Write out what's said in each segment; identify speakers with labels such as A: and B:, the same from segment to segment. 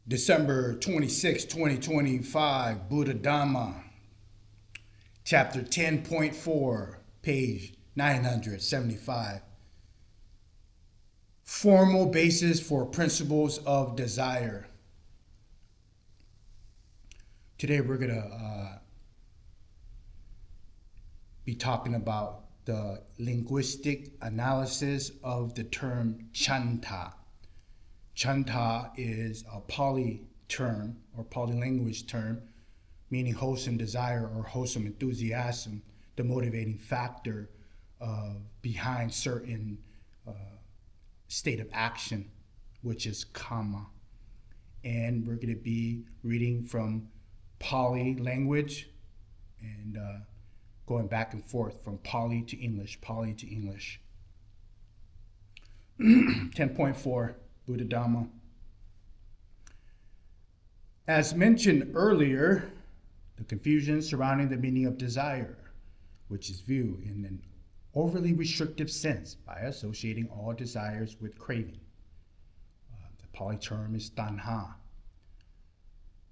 A: December 26, 2025, BUDDHADHAMMA, chapter 10.4, page 975. Formal basis for principles of desire. Today we're going to be talking about the linguistic analysis of the term chanta. Chanta is a Pali term or polylanguage term meaning wholesome desire or wholesome enthusiasm, the motivating factor behind certain state of action, which is kama. And we're going to be reading from Pali language and going back and forth from Pali to English, Pali to English. 10.4. BUDDHADHAMMA. As mentioned earlier, the confusion surrounding the meaning of desire, which is viewed in an overly restrictive sense by associating all desires with craving. The Pali term is tanha.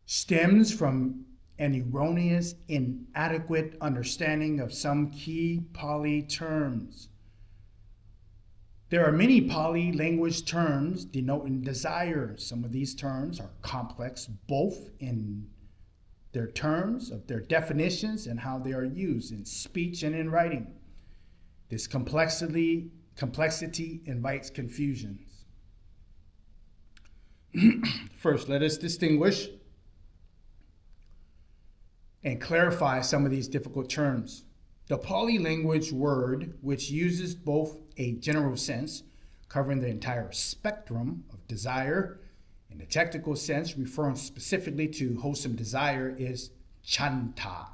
A: Stems from an erroneous, inadequate understanding of some key Pali terms. There are many Pali language terms denoting desire. Some of these terms are complex, both in their terms of their definitions and how they are used in speech and in writing. This complexity invites confusions. First, let us distinguish and clarify some of these difficult terms. The Pali language word, which uses both a general sense, covering the entire spectrum of desire, and a technical sense, referring specifically to wholesome desire, is chanta.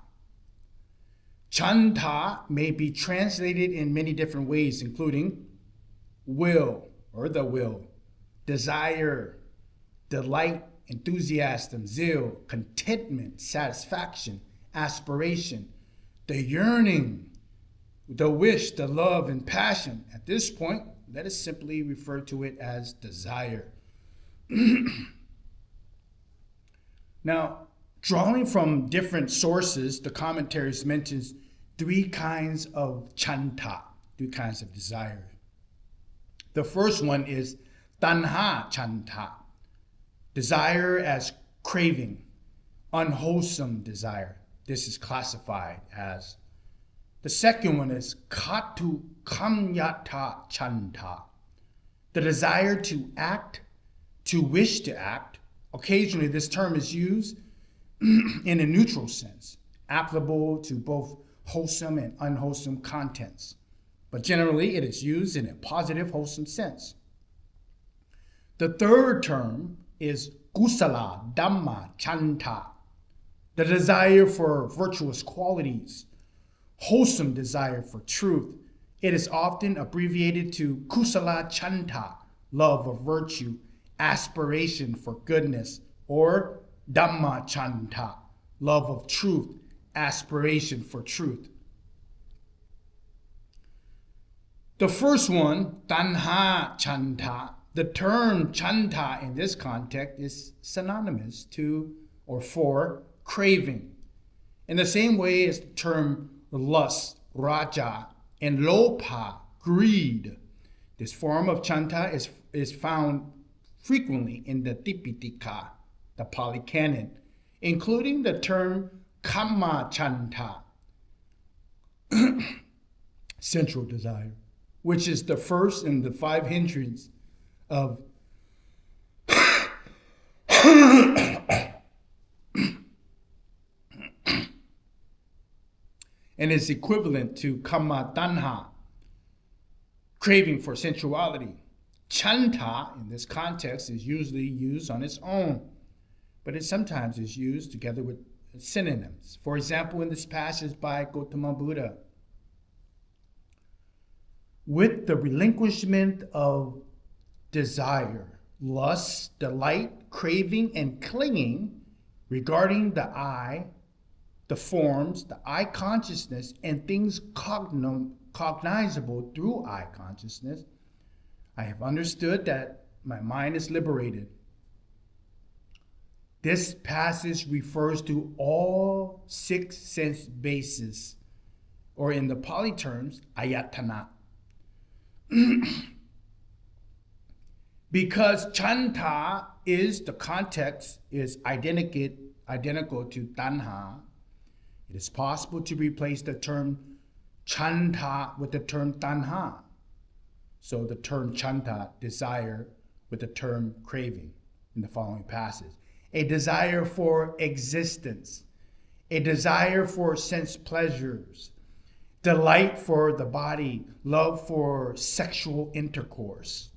A: Chanta may be translated in many different ways, including will, or the will, desire, delight, enthusiasm, zeal, contentment, satisfaction, aspiration, the yearning, the wish, the love, and passion. At this point, let us simply refer to it as desire. Now, drawing from different sources, the commentaries mentions three kinds of chanta, three kinds of desire. The first one is tanha chanta, desire as craving, unwholesome desire. This is classified as. The second one is katu kamyata chanta, the desire to act, to wish to act. Occasionally this term is used in a neutral sense, applicable to both wholesome and unwholesome contents. But generally it is used in a positive, wholesome sense. The third term is kusala dhamma chanta, the desire for virtuous qualities, wholesome desire for truth. It is often abbreviated to kusala chanta, love of virtue, aspiration for goodness, or dhamma chanta, love of truth, aspiration for truth. The first one, tanha chanta, the term chanta in this context is synonymous to or for craving, in the same way as the term lust, raja, and lopa, greed. This form of chanta is found frequently in the Tipitaka, the Pali Canon, including the term kama chanta, sensual desire, which is the first in the five hindrances of and is equivalent to kama tanha, craving for sensuality. Chanta, in this context, is usually used on its own, but it sometimes is used together with synonyms. For example, in this passage by Gautama Buddha, with the relinquishment of desire, lust, delight, craving, and clinging regarding the I, the forms, the I consciousness, and things cognizable through I consciousness, I have understood that my mind is liberated. This passage refers to all 6 sense bases, or in the Pali terms, ayatana. Because chanta the context is identical to tanha, it is possible to replace the term chanta with the term tanha. So the term chanta, desire, with the term craving in the following passage. A desire for existence, a desire for sense pleasures, delight for the body, love for sexual intercourse.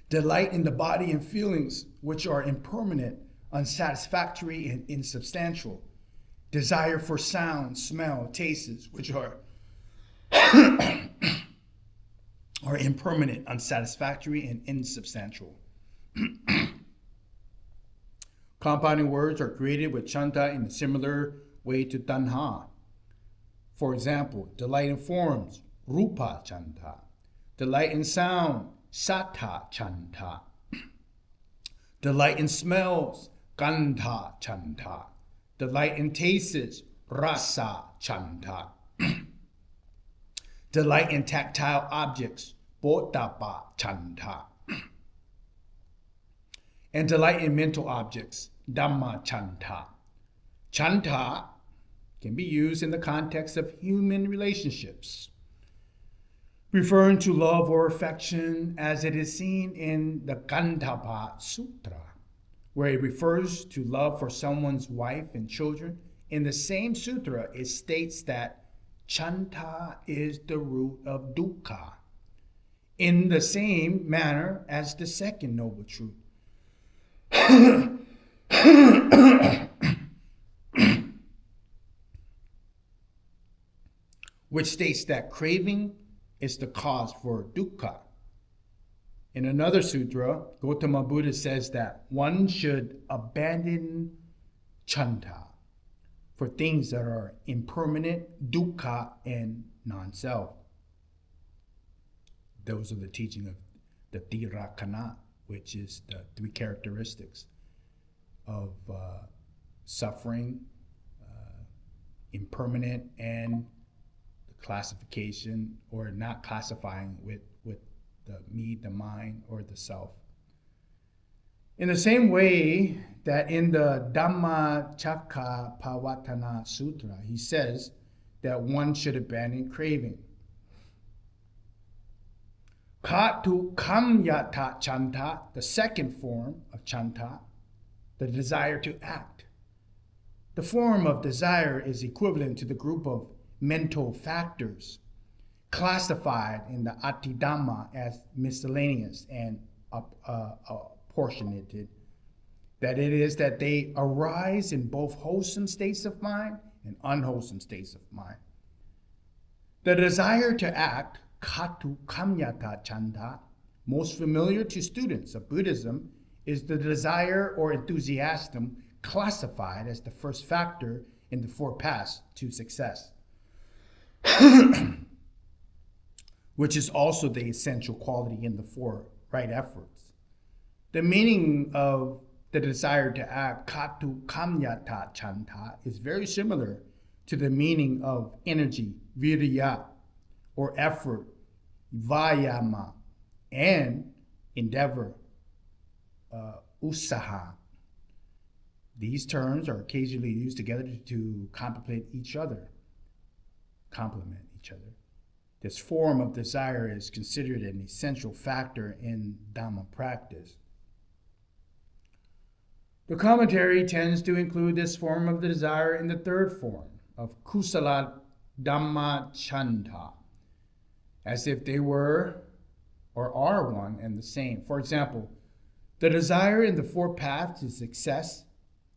A: Delight in the body and feelings which are impermanent, unsatisfactory, and insubstantial. Desire for sound, smell, tastes, which are impermanent, unsatisfactory, and insubstantial. Compounding words are created with chanta in a similar way to tanha. For example, delight in forms, rupa chanta. Delight in sound, sattva chanta. Delight in smells, gandha chanta. Delight in tastes, rasa chanta. Delight in tactile objects, bodhapa chanta. And delight in mental objects, dhamma chanta. Chanta can be used in the context of human relationships, referring to love or affection as it is seen in the Gandhapa Sutra, where it refers to love for someone's wife and children. In the same sutra, it states that chanta is the root of dukkha, in the same manner as the second noble truth. Which states that craving is the cause for dukkha. In another sutra, Gautama Buddha says that one should abandon chanta for things that are impermanent, dukkha, and non-self. Those are the teaching of the Tirakana, which is the 3 characteristics of suffering, impermanent, and the classification or not classifying with the me, the mind, or the self. In the same way that in the Dhammacakkappavattana Sutra, he says that one should abandon craving. Katu kamyata chanta, the second form of chanta, the desire to act. The form of desire is equivalent to the group of mental factors classified in the Attidhamma as miscellaneous and apportionated. That it is that they arise in both wholesome states of mind and unwholesome states of mind. The desire to act, katu kamyata chanta, most familiar to students of Buddhism, is the desire or enthusiasm classified as the first factor in the 4 paths to success, which is also the essential quality in the 4 right efforts. The meaning of the desire to act, katu kamyata chanta, is very similar to the meaning of energy, virya, or effort, vayama, and endeavor, usaha. These terms are occasionally used together to complement each other. This form of desire is considered an essential factor in Dhamma practice. The commentary tends to include this form of the desire in the 3rd form of kusala dhamma chanta, as if they were or are one and the same. For example, the desire in the 4 paths to success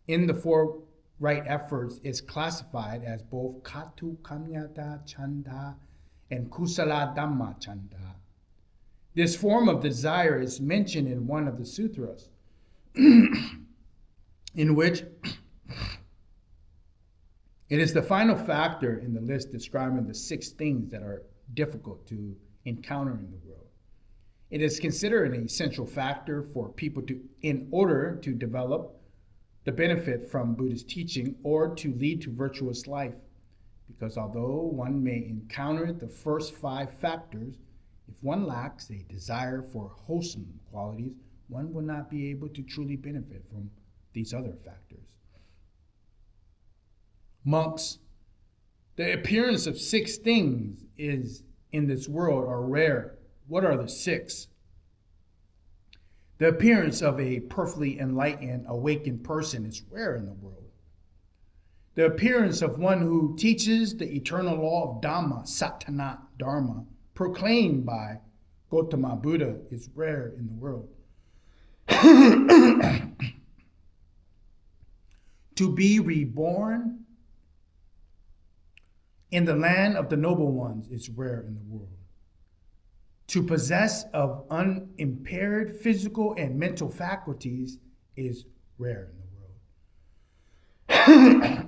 A: in the 4 right efforts is classified as both katu kamyata chanta and kusala dhamma chanta. This form of desire is mentioned in one of the sutras, in which it is the final factor in the list describing the 6 things that are difficult to encounter in the world. It is considered an essential factor for people in order to develop the benefit from Buddhist teaching or to lead to virtuous life. Because although one may encounter the first 5 factors, if one lacks a desire for wholesome qualities, one will not be able to truly benefit from these other factors. Monks, the appearance of 6 things in this world are rare. What are the 6? The appearance of a perfectly enlightened, awakened person is rare in the world. The appearance of one who teaches the eternal law of Dhamma, Satana Dharma, proclaimed by Gautama Buddha, is rare in the world. To be reborn in the land of the noble ones is rare in the world. To possess of unimpaired physical and mental faculties is rare in the world.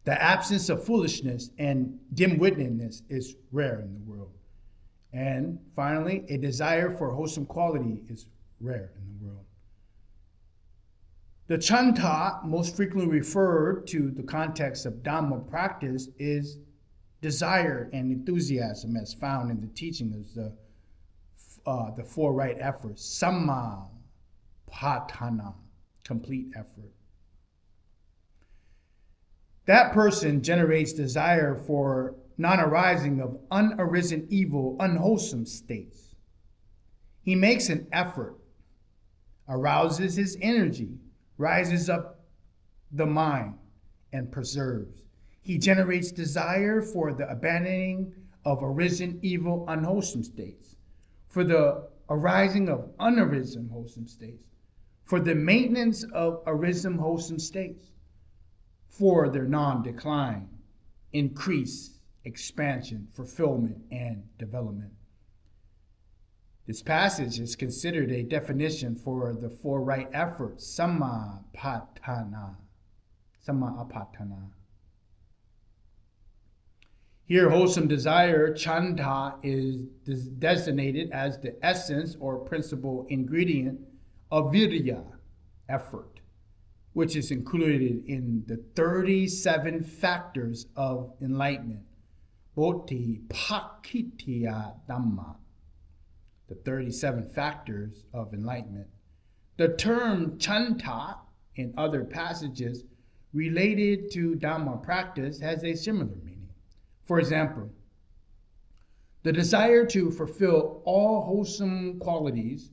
A: The absence of foolishness and dim-wittedness is rare in the world. And finally, a desire for wholesome quality is rare in the world. The chanta most frequently referred to the context of Dhamma practice is desire and enthusiasm as found in the teaching of the 4 right efforts, samma padhana, complete effort. That person generates desire for non-arising of unarisen evil, unwholesome states. He makes an effort, arouses his energy, rises up the mind, and preserves. He generates desire for the abandoning of arisen evil, unwholesome states, for the arising of unarisen wholesome states, for the maintenance of arisen wholesome states, for their non-decline, increase, expansion, fulfillment, and development. This passage is considered a definition for the 4 right efforts, samma apatthana. Here, wholesome desire, chanta, is designated as the essence or principal ingredient of virya, effort, which is included in the 37 factors of enlightenment, BUDDHADHAMMA, the 37 factors of enlightenment. The term chanta in other passages related to Dhamma practice has a similar meaning. For example, the desire to fulfill all wholesome qualities,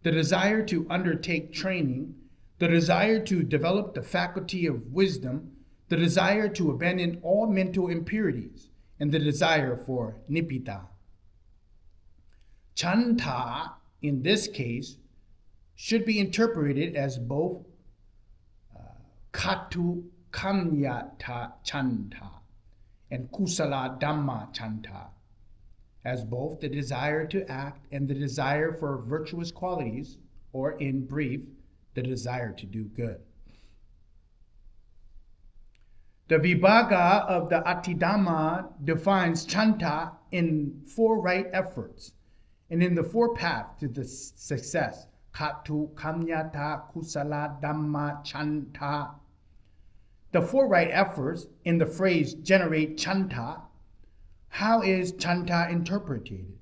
A: the desire to undertake training, the desire to develop the faculty of wisdom, the desire to abandon all mental impurities, and the desire for nibbida. Chanta, in this case, should be interpreted as both katu kamyata chanta and kusala dhamma chanta, as both the desire to act and the desire for virtuous qualities, or in brief, the desire to do good. The Vibhaga of the Atiddhamma defines chanta in 4 right efforts and in the 4 paths to the success, katu kamyata kusala dhamma chanta. The 4 right efforts in the phrase generate chanta. How is chanta interpreted?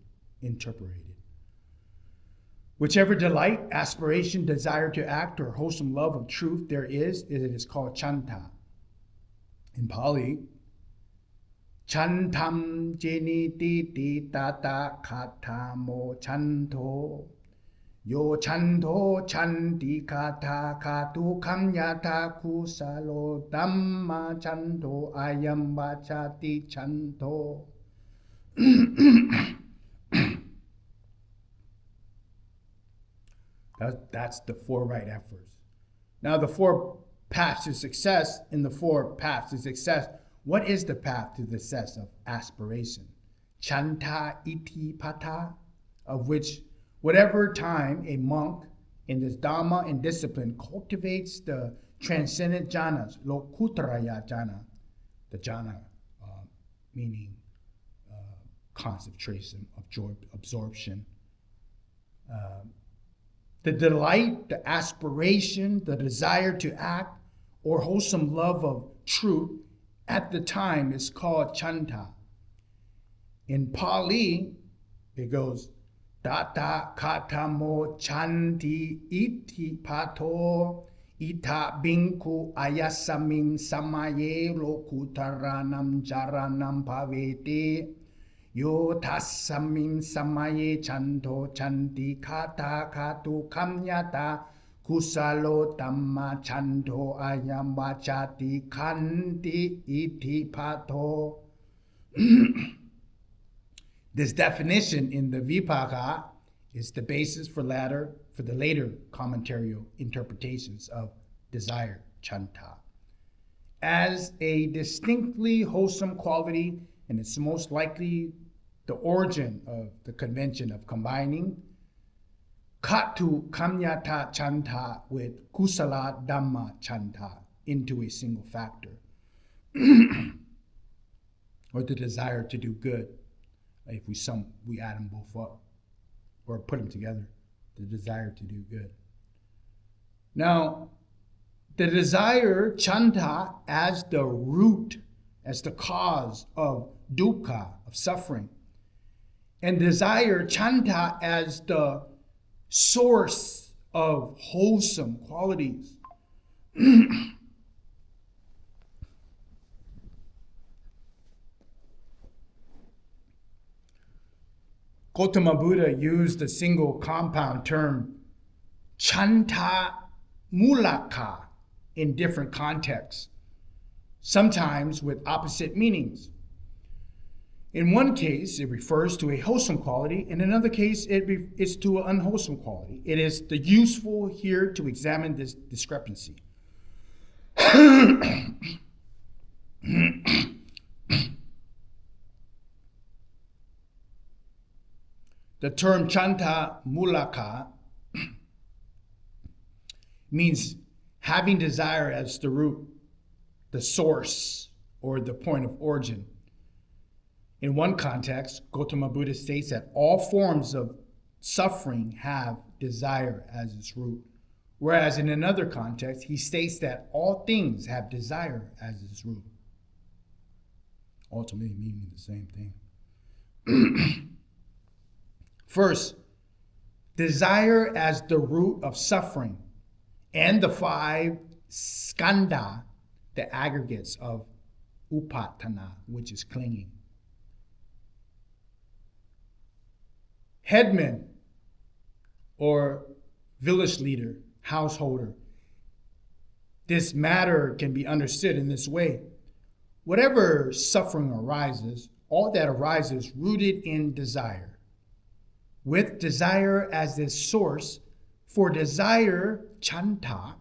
A: Whichever delight, aspiration, desire to act, or wholesome love of truth there is, it is called chanta. In Pali, chantam jeniti tata katamo chanto. Yo chanto chanti kata katu kamyata kusalo dhamma chanto ayam vachati chanto. That's the 4 right efforts. Now the 4 paths to success. In the 4 paths to success, what is the path to the success of aspiration? Chanta iti pata, of which whatever time a monk in this Dhamma and discipline cultivates the transcendent jhanas, lokutaraya jhana, the jhana meaning concentration, absorption. The delight, the aspiration, the desire to act, or wholesome love of truth at the time is called chanta. In Pali, it goes, Tata katamo chanti iti pato ita binku ayasaming samaye lokutaranam jaranam pavete yo tasaming samaye chanto chanti kata katu kamyata kusalo tamma chanto ayam vachati kanti iti pato. This definition in the Vipaka is the basis for the later commentarial interpretations of desire, chanta, as a distinctly wholesome quality, and it's most likely the origin of the convention of combining katu kamyata chanta with kusala dhamma chanta into a single factor, or the desire to do good. If we add them both up or put them together, the desire to do good. Now, the desire chanta as the root, as the cause of dukkha, of suffering, and desire chanta as the source of wholesome qualities. Gautama Buddha used the single compound term chanta mulaka in different contexts, sometimes with opposite meanings. In one case, it refers to a wholesome quality. In another case, it is to an unwholesome quality. It is useful here to examine this discrepancy. The term chanta mulaka means having desire as the root, the source, or the point of origin. In one context, Gautama Buddha states that all forms of suffering have desire as its root, whereas in another context, he states that all things have desire as its root, ultimately meaning the same thing. First, desire as the root of suffering, and the 5 skandha, the aggregates of upatana, which is clinging. Headman or village leader, householder. This matter can be understood in this way. Whatever suffering arises, all that arises rooted in desire, with desire as its source, for desire, chanta,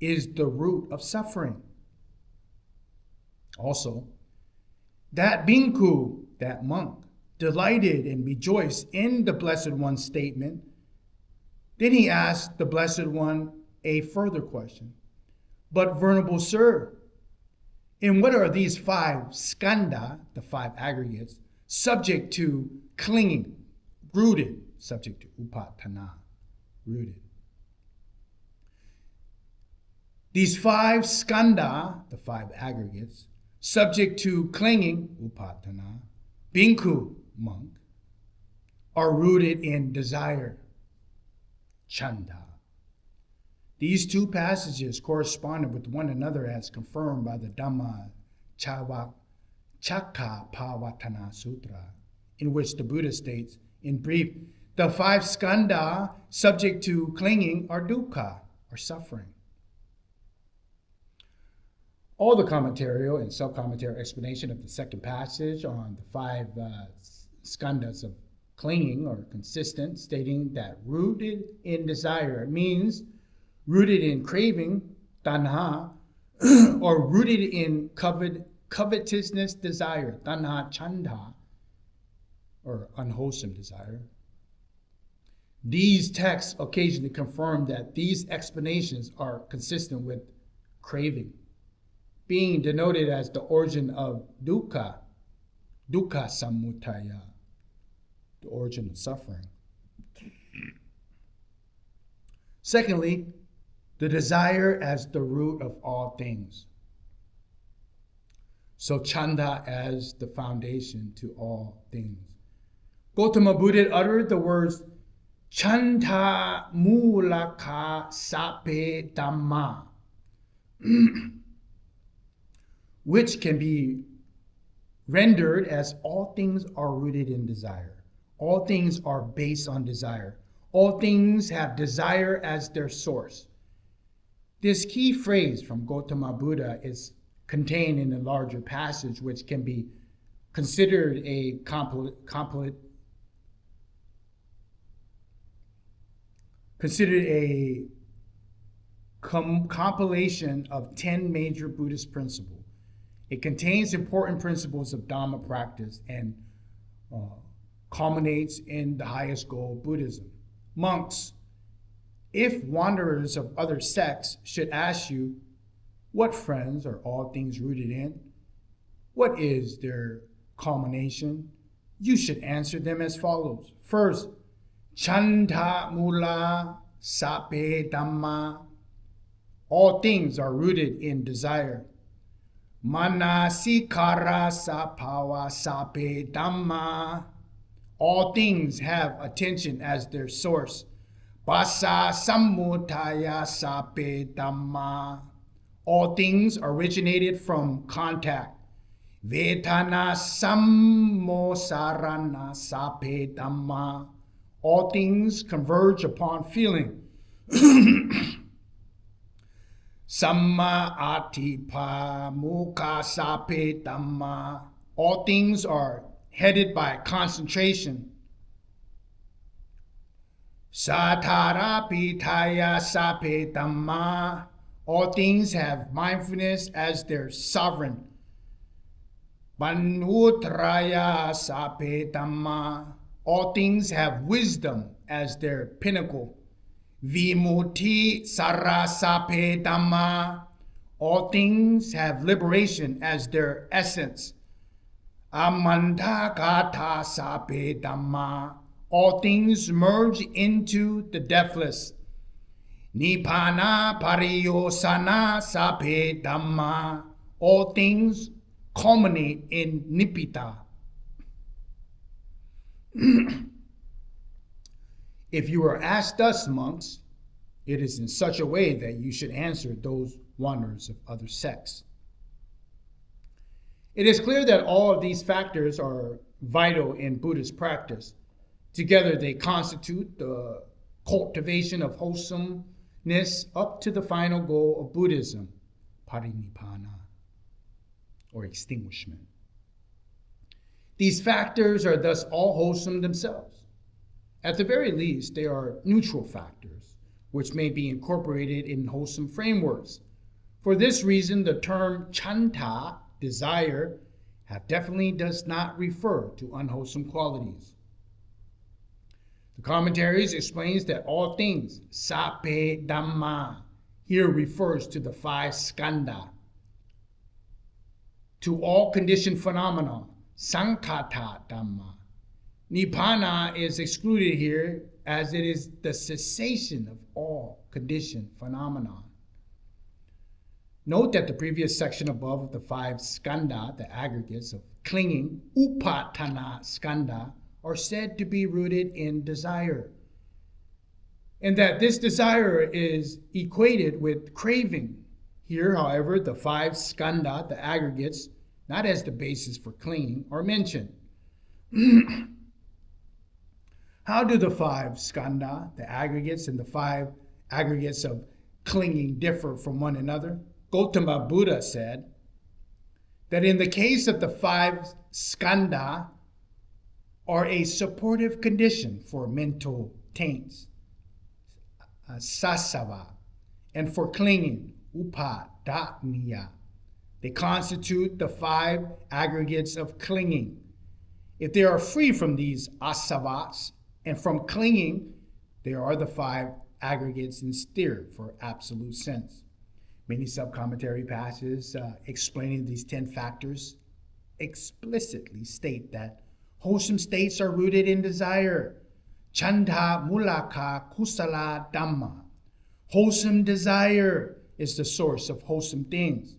A: is the root of suffering. Also, that bhikkhu, that monk, delighted and rejoiced in the Blessed One's statement. Then he asked the Blessed One a further question. But Venerable Sir, in what are these 5 skandha, the 5 aggregates, subject to clinging, rooted, subject to upatana, rooted? These 5 skandha, the 5 aggregates, subject to clinging, upatana, bhikkhu, monk, are rooted in desire, chanta. These 2 passages corresponded with one another as confirmed by the Dhamma Chakkapavatana Sutra, in which the Buddha states, in brief, the 5 skandha subject to clinging are dukkha, or suffering. All the commentarial and sub-commentarial explanation of the second passage on the 5 skandhas of clinging are consistent, stating that rooted in desire means rooted in craving, tanha, or rooted in covetousness, desire, tanha chanda, or unwholesome desire. These texts occasionally confirm that these explanations are consistent with craving, being denoted as the origin of dukkha, dukkha samutaya, origin of suffering. Secondly, the desire as the root of all things. So chanda as the foundation to all things. Gautama Buddha uttered the words chanda mulaka sape dhamma, which can be rendered as all things are rooted in desire. All things are based on desire. All things have desire as their source. This key phrase from Gautama Buddha is contained in a larger passage, which can be considered a compilation of 10 major Buddhist principles. It contains important principles of Dhamma practice and culminates in the highest goal of Buddhism. Monks, if wanderers of other sects should ask you, what friends are all things rooted in? What is their culmination? You should answer them as follows. First, chanda mula sape dhamma. All things are rooted in desire. Manasikara sapawa sape dhamma. All things have attention as their source. Basa samutaya sape dhamma. All things originated from contact. Vedana sammosarana sape dhamma. All things converge upon feeling. Samma atipa mukha sape dhamma. All things are headed by concentration. Satara pitaya sape dhamma. All things have mindfulness as their sovereign. Banutraya sape dhamma. All things have wisdom as their pinnacle. Vimutti sara sape dhamma. All things have liberation as their essence. Amandagata sape dhamma. All things merge into the deathless. Nibbana pariyosana sape dhamma. All things culminate in nibbita. If you are asked thus, monks, it is in such a way that you should answer those wanderers of other sects. It is clear that all of these factors are vital in Buddhist practice. Together they constitute the cultivation of wholesomeness up to the final goal of Buddhism, parinibbana, or extinguishment. These factors are thus all wholesome themselves. At the very least, they are neutral factors, which may be incorporated in wholesome frameworks. For this reason, the term chanta, desire, definitely does not refer to unwholesome qualities. The commentaries explains that all things, sape dhamma, here refers to the 5 skandha. To all conditioned phenomena, sankhata dhamma. Nibbana is excluded here as it is the cessation of all conditioned phenomena. Note that the previous section above of the 5 skandha, the aggregates of clinging, upatana skandha, are said to be rooted in desire. And that this desire is equated with craving. Here, however, the 5 skandha, the aggregates, not as the basis for clinging, are mentioned. How do the 5 skandha, the aggregates, and the 5 aggregates of clinging differ from one another? Gautama Buddha said that in the case of the 5 skandha are a supportive condition for mental taints, sasava, and for clinging, upadaniya. They constitute the 5 aggregates of clinging. If they are free from these asavas and from clinging, they are the 5 aggregates instead for absolute sense. Many sub-commentary passages explaining these 10 factors explicitly state that Wholesome states are rooted in desire. Chanda mulaka kusala dhamma. Wholesome desire is the source of wholesome things.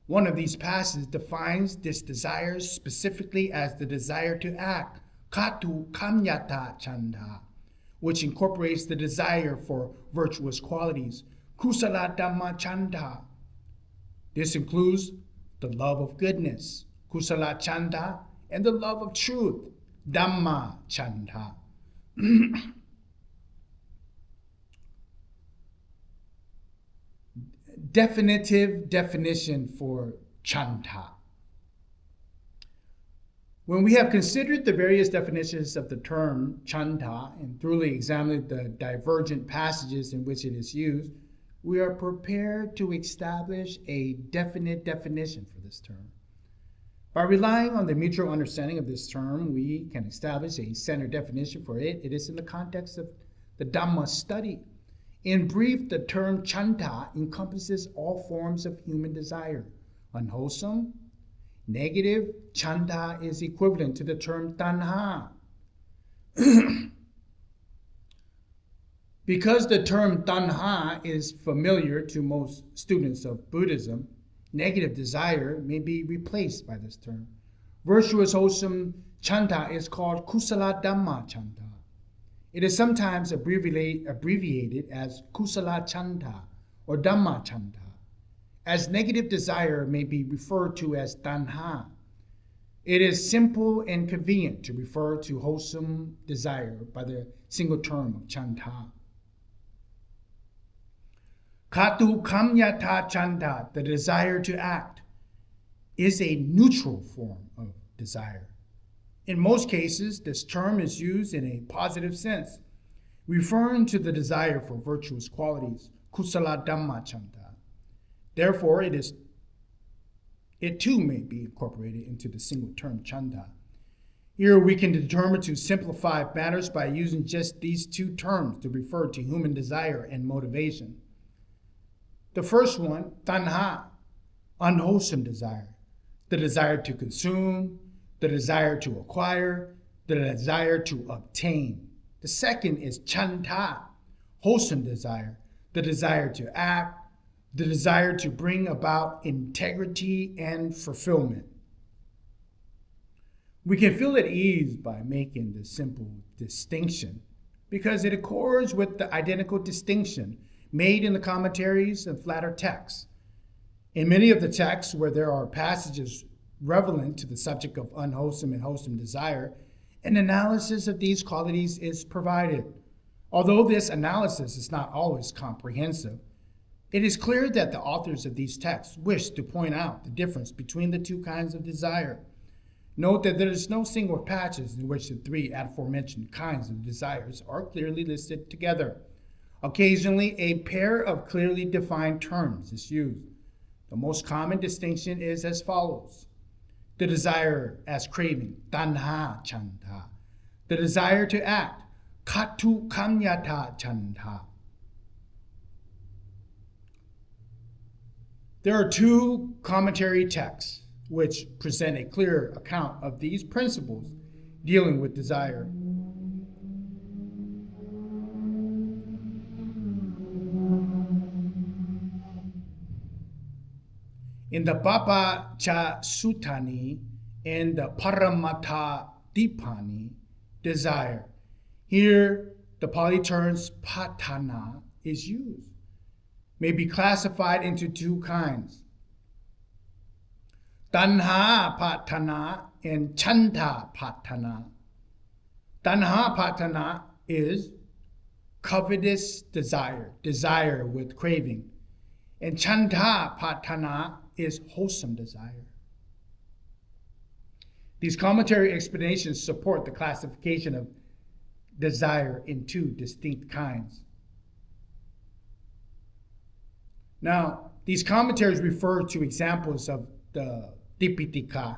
A: One of these passages defines this desire specifically as the desire to act, katu kamyata chanda, which incorporates the desire for virtuous qualities, kusala dhamma chanda. This includes the love of goodness, kusala chanda, and the love of truth, dhamma chanda. Definitive definition for chanda. When we have considered the various definitions of the term chanda and thoroughly examined the divergent passages in which it is used, we are prepared to establish a definite definition for this term. By relying on the mutual understanding of this term, we can establish a centered definition for it. It is in the context of the Dhamma study. In brief, the term chanda encompasses all forms of human desire. Unwholesome, negative, chanda is equivalent to the term tanha. Because the term tanha is familiar to most students of Buddhism, negative desire may be replaced by this term. Virtuous, wholesome chanda is called kusala dhamma chanda. It is sometimes abbreviated as kusala chanda or dhamma chanda, as negative desire may be referred to as tanha. It is simple and convenient to refer to wholesome desire by the single term of chanda. Katu kamyata chanda, the desire to act, is a neutral form of desire. In most cases, this term is used in a positive sense, referring to the desire for virtuous qualities, kusala dhamma chanda. Therefore, it too may be incorporated into the single term chanda. Here we can determine to simplify matters by using just these two terms to refer to human desire and motivation. The first one, tanha, unwholesome desire, the desire to consume, the desire to acquire, the desire to obtain. The second is chanda, wholesome desire, the desire to act, the desire to bring about integrity and fulfillment. We can feel at ease by making this simple distinction because it accords with the identical distinction made in the commentaries and flatter texts. In many of the texts where there are passages relevant to the subject of unwholesome and wholesome desire, an analysis of these qualities is provided. Although this analysis is not always comprehensive, it is clear that the authors of these texts wish to point out the difference between the two kinds of desire. Note that there is no single passage in which the three aforementioned kinds of desires are clearly listed together. Occasionally, a pair of clearly defined terms is used. The most common distinction is as follows. The desire as craving, tanha chanda. The desire to act, katu kamyata chanda. There are two commentary texts which present a clear account of these principles dealing with desire. In the Papa Cha Sutani and the Paramata Dipani, desire. Here, the Pali terms patana is used. May be classified into two kinds. Tanha patana and chanta patana. Tanha patana is covetous desire, desire with craving. And chanta patana is wholesome desire. These commentary explanations support the classification of desire in two distinct kinds. Now, these commentaries refer to examples of the Dipitaka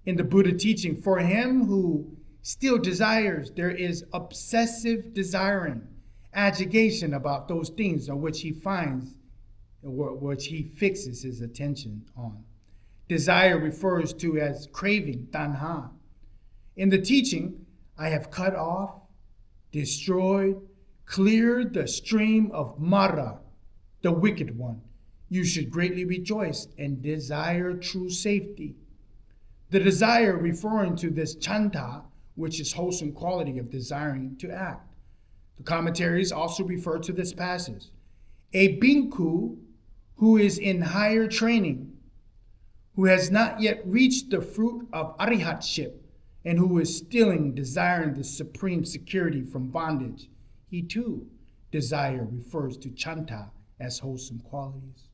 A: in the Buddha teaching. For him who still desires, there is obsessive desiring, agitation about those things on which he finds, which he fixes his attention on. Desire refers to as craving, tanha. In the teaching, I have cut off, destroyed, cleared the stream of Mara, the wicked one. You should greatly rejoice and desire true safety. The desire referring to this chanta, which is wholesome quality of desiring to act. The commentaries also refer to this passage. A bhikkhu who is in higher training, who has not yet reached the fruit of arihatship, and who is still desiring the supreme security from bondage, he too, desire refers to chanta as wholesome qualities.